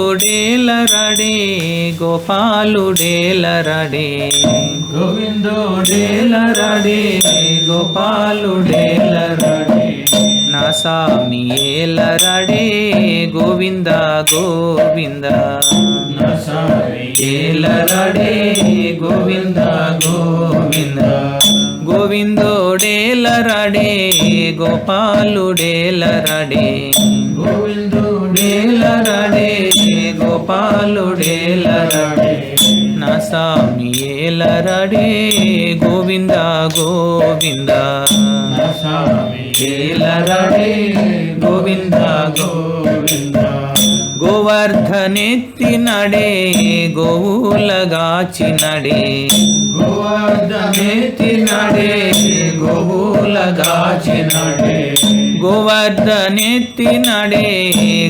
గోవిందుడేలరడే గోపాలుడేలరడే గోవిందుడేలరడే గోపాలుడేలరడే నా సామి ఏలరడే గోవింద గోవింద నా సామి ఏలరడే గోవింద గోవింద గోవిందుడేలరడే గోపాలుడేలరడే గోవిందుడేలరడే గోపాలుడేలరడే నా సామి ఏలరడే గోవింద గోవింద నా సామి ఏలరడే గోవింద గోవింద గోవర్ధనెత్తినడే గోవులగాచినడే గోవర్ధనెత్తినడే గోవులగాచినడే గోవర్ధనెత్తినడే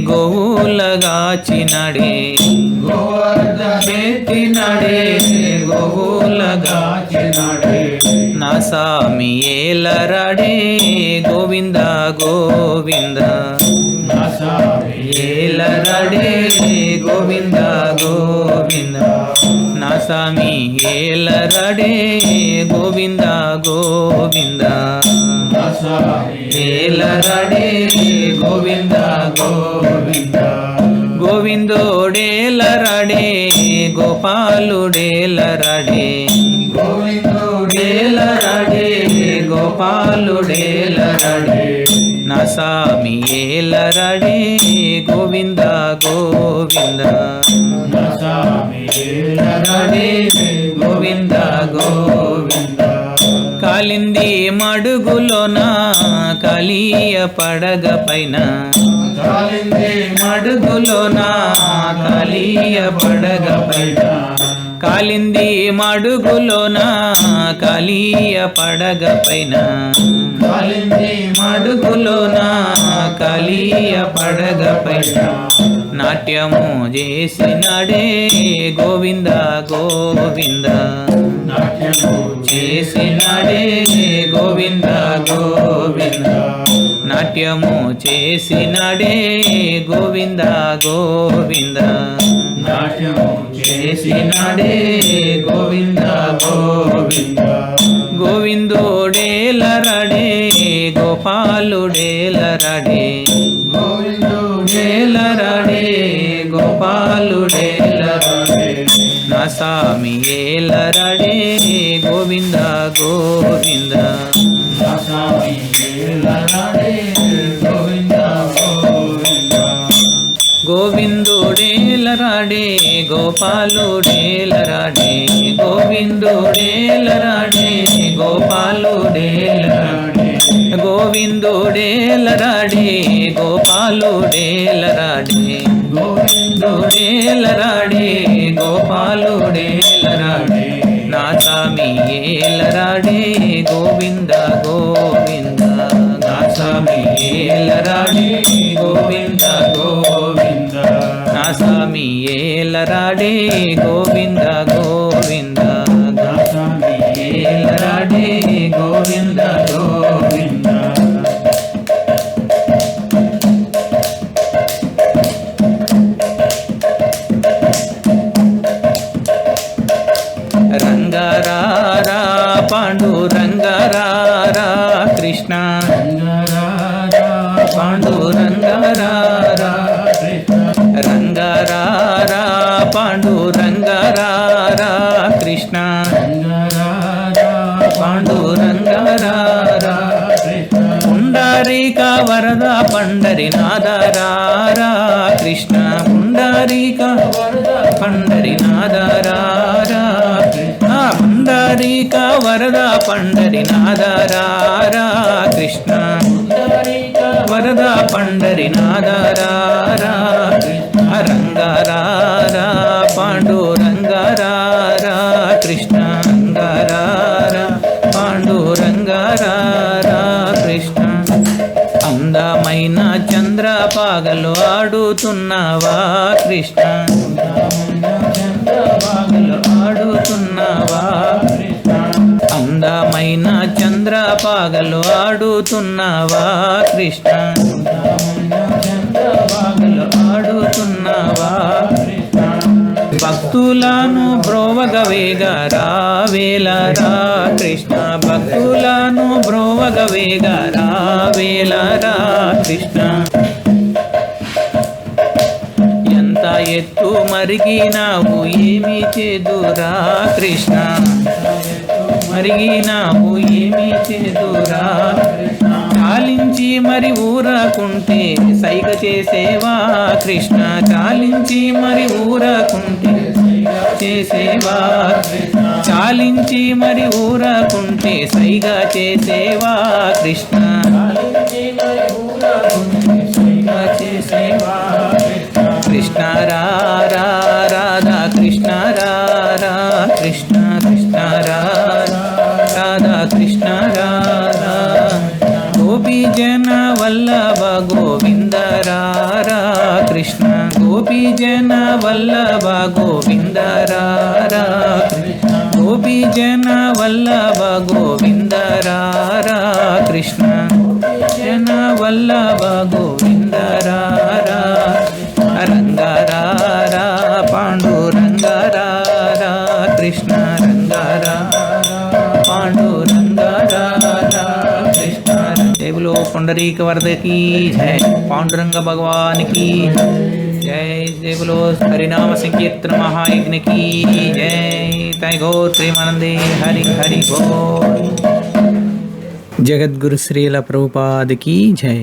గోవులగాచినడే గోవర్ధనెత్తినడే గోవులగాచినడే నా సామి ఏలరడే గోవింద గోవింద నా సామి ఏలరడే గోవింద గోవింద నా సామి ఏలరడే గోవింద గోవింద నా సామి ఏలరడే గోవింద గోవింద గోవిందుడేలరడే గోపాలుడేలరడే గోవిందుడేలరడే గోపాలుడేలరడే నా సామి ఏలరడే గోవింద గోవింద నా సామి ఏలరడే గోవింద గోవింద కాలింది మడుగులోన కలియ పడగ పైన కాలింది మడుగులోన కలియ పడగ పైన కాలింది మడుగులోన కలియ పడగ పైన కాలింది మడుగులోన కలియ పడగ పైన నాట్యము చేసినడే గోవింద గోవింద నాట్యము చేసినడే గోవింద గోవింద నాట్యము చేసినడే గోవింద గోవింద నాట్యము చేసినడే గోవింద గోవింద గోవిందుడేలరడే గోపాలుడేలరడే గోవిందుడేలరడే గోపాలుడేలరడే నా సామి ఏలరడే గోవింద గోవింద నా సామి ఏలరడే గోవింద గోవింద గోవిందుడేలరడే గోపాలుడేలరడే గోవిందుడేలరడే గోపాలుడేలరడే గోవిందుడేలరడే గోపాలుడేలరడే గోవిందుడేలరడే గోపాలుడేలరడే నా సామి ఏలరడే గోవింద గోవింద నా సామి ఏలరడే గోవింద గోవింద నా సామి ఏలరడే గోవింద గోవింద నా సామి ఏలరడే గోవింద గోవింద రంగరారా పాండురంగరారా కృష్ణ రంగరారా పాండురంగరారా రంగరారా పాండురంగరారా కృష్ణ రంగరారా పాండురంగరారా పుండరీక వరద పండరినాథరారా కృష్ణ పుండరీక వరద పండరినాథరారా పుండరీక వరద పండరినాథరారా కృష్ణ వరద పండరినాథరారా రంగరారా పాండురంగరారా కృష్ణ రంగరారా పాండురంగరారా కృష్ణ అందమైన చంద్రపాగలు ఆడుతున్నావా కృష్ణ చంద్రపాగలు ఆడుతున్నావా అందమైన చంద్రపాగలు ఆడుతున్నావా కృష్ణ చంద్రపాగలు ఆడుతున్నావా భక్తులను బ్రోవగవేగ రావేలరా కృష్ణ భక్తులను బ్రోవగవేగ రావేలరా కృష్ణ ఎంత ఎత్తు మరిగినావు ఏమి చేదురా కృష్ణ మరిగినావు ఏమి చేదురా చాలించి మరి ఊరకుంటే సైగ చేసేవా కృష్ణ చాలించి మరి ఊరకుంటే చేసేవా చాలించి మరి ఊరకుంటే సైగ చేసేవా కృష్ణ చేసేవా కృష్ణ రా రా రాధా కృష్ణ రా రా కృష్ణ కృష్ణ రా రాధా కృష్ణ రా రా గోపీ జన వల్లభ గోవింద రా రా కృష్ణ గోపీ జన వల్లభ గోవింద రా రా గోపీ జన వల్లభ గోవింద రా రా కృష్ణ జన వల్లభ గోవింద రా రా రంగ రా రా పాండురంగ రా రా కృష్ణ రంగ రా పాండురంగ రా రా కృష్ణ జై బోలో పుండరీక వరద की जय पांडुरंग भगवान की जय जय बोलो हरिनाम संकीर्तन महायज्ञ की जय तय गौर प्रेमानंदे हरि हरि बोल जगद्गुरु श्रील प्रभुपाद की जय।